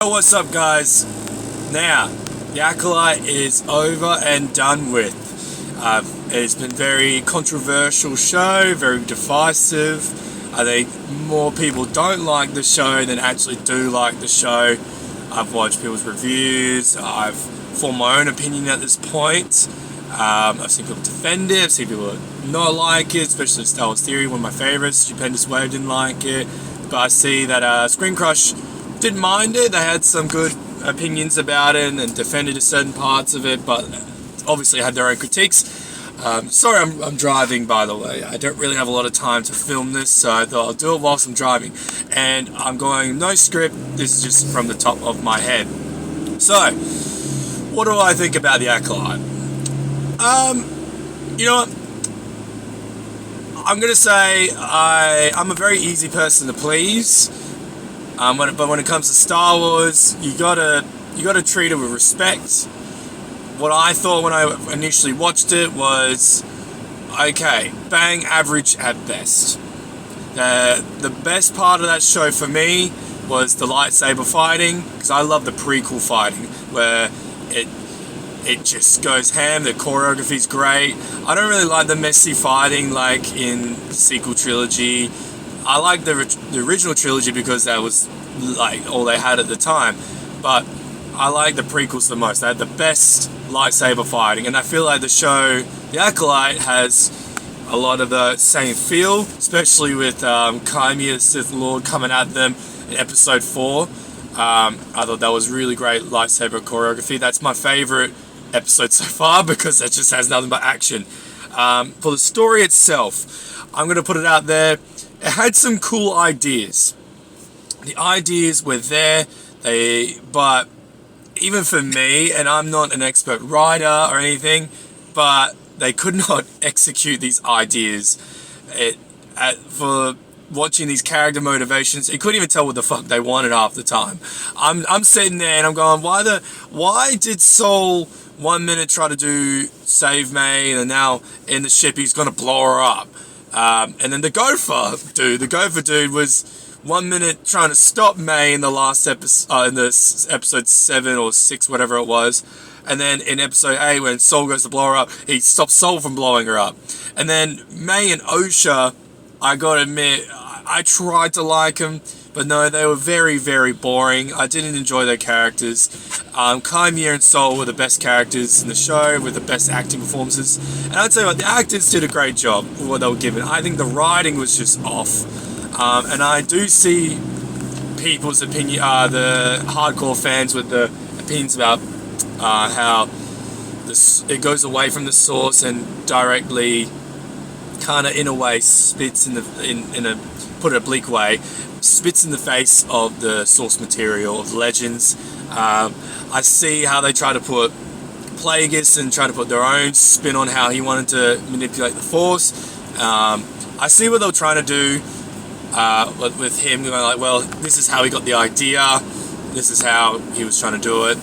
What's up, guys? Now, the ACOLYTE is over and done with. It's been a very controversial show, very divisive. I think more people don't like the show than actually do like the show. I've watched people's reviews, I've formed my own opinion at this point. I've seen people defend it, I've seen people not like it, especially Star Wars Theory, one of my favorites. Stupendous Wave didn't like it. But I see that Screen Crush didn't mind it. They had some good opinions about it and defended certain parts of it, but obviously had their own critiques. Sorry, I'm driving, by the way. I don't really have a lot of time to film this, so I thought I'll do it whilst I'm driving. And I'm going no script, this is just from the top of my head. So, what do I think about the ACOLYTE? You know what? I'm gonna say I'm a very easy person to please. But when it comes to Star Wars, you gotta treat it with respect. What I thought when I initially watched it was, okay, bang average at best. The best part of that show for me was the lightsaber fighting, because I love the prequel fighting, where it just goes ham, the choreography's great. I don't really like the messy fighting like in the sequel trilogy. I like the original trilogy because that was like all they had at the time, but I like the prequels the most. They had the best lightsaber fighting, and I feel like the show, The ACOLYTE, has a lot of the same feel, especially with Chimera, the Sith Lord, coming at them in episode 4. I thought that was really great lightsaber choreography. That's my favorite episode so far because it just has nothing but action. For the story itself, I'm going to put it out there. It had some cool ideas. The ideas were there, but even for me, and I'm not an expert writer or anything, but they could not execute these ideas. For watching these character motivations, you couldn't even tell what the fuck they wanted half the time. I'm sitting there and I'm going, why did Sol 1 minute try to save May, and now in the ship he's gonna blow her up? And then the Gopher dude was 1 minute trying to stop May in the last episode, in the episode 7 or 6, whatever it was. And then in episode 8, when Sol goes to blow her up, he stops Sol from blowing her up. And then May and Osha, I gotta admit, I tried to like them, but no, they were very, very boring. I didn't enjoy their characters. Chimera and Sol were the best characters in the show, with the best acting performances. And I'd say what, the actors did a great job with what they were given. I think the writing was just off. And I do see people's opinion, the hardcore fans with the opinions about how it goes away from the source and directly, kind of in a way, spits in a put it a bleak way, spits in the face of the source material of Legends. I see how they try to put Plagueis and try to put their own spin on how he wanted to manipulate the Force. I see what they were trying to do with him going like, well, this is how he got the idea, this is how he was trying to do it.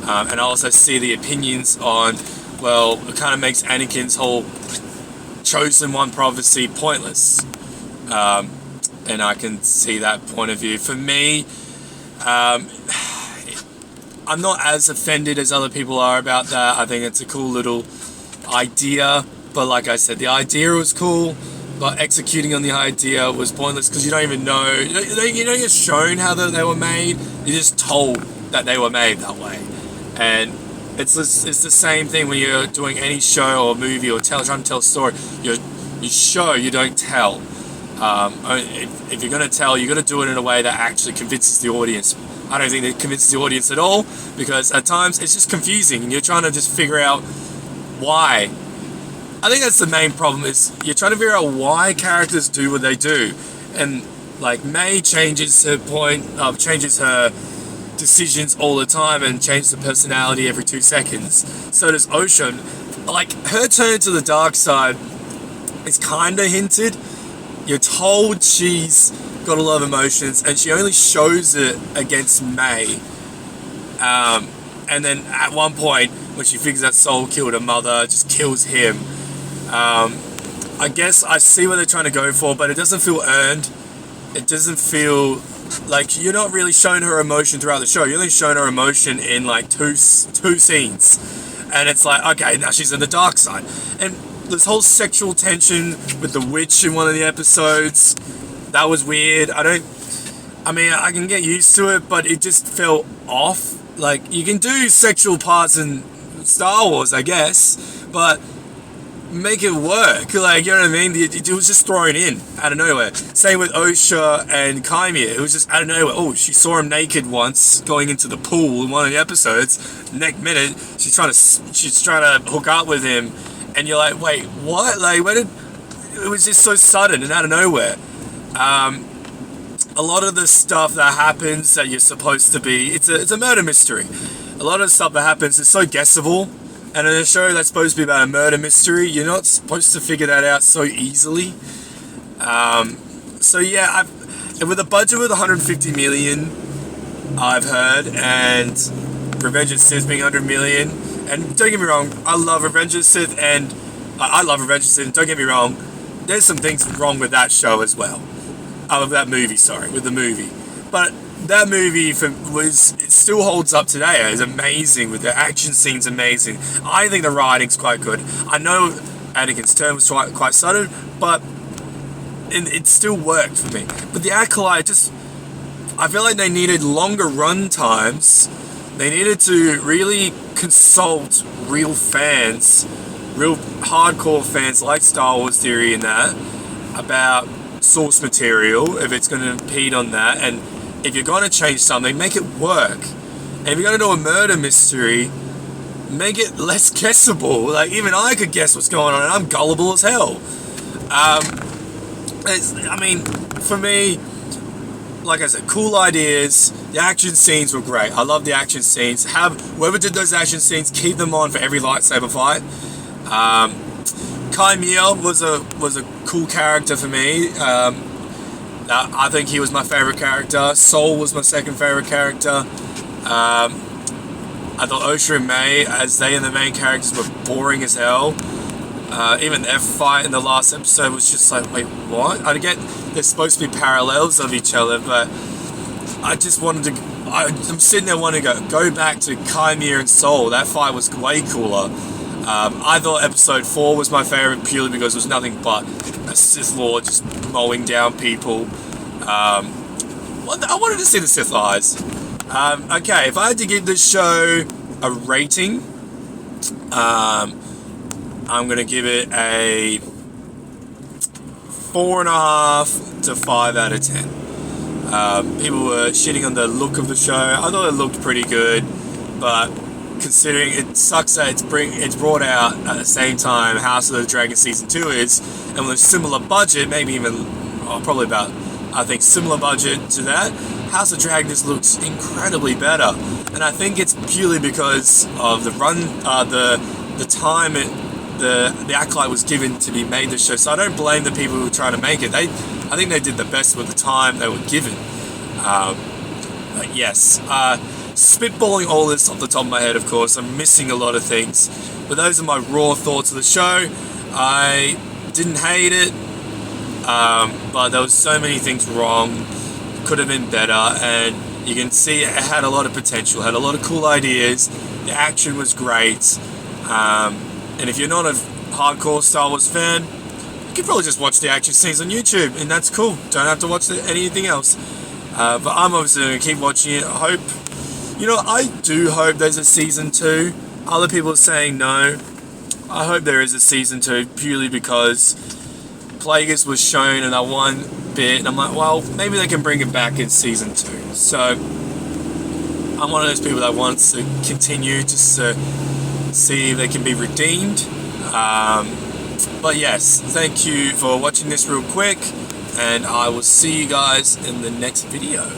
And I also see the opinions on, well, it kind of makes Anakin's whole chosen one prophecy pointless. And I can see that point of view. For me, I'm not as offended as other people are about that. I think it's a cool little idea, but like I said, the idea was cool, but executing on the idea was pointless because you don't even know. You don't get shown how they were made. You're just told that they were made that way, and it's the same thing when you're doing any show or movie or trying to tell a story. You show, you don't tell. If you're going to tell, you're going to do it in a way that actually convinces the audience. I don't think it convinces the audience at all, because at times it's just confusing and you're trying to just figure out why. I think that's the main problem, is you're trying to figure out why characters do what they do. And like May changes her decisions all the time and changes her personality every 2 seconds. So does Ocean. Like, her turn to the dark side is kind of hinted. You're told she's got a lot of emotions, and she only shows it against May. And then at one point, when she figures out Sol killed her mother, just kills him. I guess I see what they're trying to go for, but it doesn't feel earned. It doesn't feel Like, you're not really showing her emotion throughout the show. You're only showing her emotion in like two scenes, and it's like, okay, now she's in the dark side. And this whole sexual tension with the witch in one of the episodes, that was weird. I mean, I can get used to it, but it just felt off. Like, you can do sexual parts in Star Wars, I guess, but make it work. Like, you know what I mean? It was just thrown in out of nowhere. Same with Osha and Kaimir. It was just out of nowhere. Oh, she saw him naked once going into the pool in one of the episodes. Next minute, she's trying to hook up with him, and you're like, wait, what? Like, where did? It was just so sudden and out of nowhere. A lot of the stuff that happens that you're supposed to be, it's a murder mystery. A lot of the stuff that happens is so guessable. And in a show that's supposed to be about a murder mystery, you're not supposed to figure that out so easily. So yeah, with a budget of 150 million, I've heard, and Revenge of the Sith being 100 million, and don't get me wrong, I love Revenge of the Sith, and I love Revenge of the Sith, and don't get me wrong, there's some things wrong with that show as well. That movie, sorry, with the movie. But that movie it still holds up today. It's amazing, with the action scenes amazing. I think the writing's quite good. I know Anakin's turn was quite sudden, but it still worked for me. But the Acolyte, I feel like they needed longer run times. They needed to really consult real fans, real hardcore fans like Star Wars Theory and that, about source material, if it's going to impede on that. And if you're going to change something, make it work. And if you're going to do a murder mystery, make it less guessable. Like, even I could guess what's going on, and I'm gullible as hell. I mean, for me, like I said, cool ideas. The action scenes were great. I love the action scenes. Whoever did those action scenes, keep them on for every lightsaber fight. Kaimir was a cool character for me. I think he was my favorite character. Sol was my second favorite character. I thought Osha and May, as they and the main characters, were boring as hell. Even their fight in the last episode was just like, wait, what? I get there's supposed to be parallels of each other, but I just wanted to. I'm sitting there wanting to go back to Kaimir and Sol. That fight was way cooler. I thought episode 4 was my favorite purely because it was nothing but a Sith Lord just mowing down people. I wanted to see the Sith eyes. Okay, if I had to give this show a rating, I'm going to give it a 4.5 to 5 out of 10. People were shitting on the look of the show. I thought it looked pretty good, but considering it sucks that it's brought out at the same time House of the Dragon Season 2 is, and with a similar budget, maybe even, probably about, I think, similar budget to that, House of Dragon just looks incredibly better. And I think it's purely because of the time the Acolyte was given to be made this show. So I don't blame the people who were trying to make it. I think they did the best with the time they were given. But yes, spitballing all this off the top of my head, of course, I'm missing a lot of things. But those are my raw thoughts of the show. I didn't hate it, but there was so many things wrong. Could have been better, and you can see it had a lot of potential, had a lot of cool ideas. The action was great. And if you're not a hardcore Star Wars fan, you can probably just watch the action scenes on YouTube, and that's cool. Don't have to watch anything else. But I'm obviously going to keep watching it. I do hope there's a season 2. Other people are saying no. I hope there is a season 2 purely because Plagueis was shown in that one bit, and I'm like, well, maybe they can bring it back in season 2. So I'm one of those people that wants to continue just to see if they can be redeemed. But yes, thank you for watching this real quick, and I will see you guys in the next video.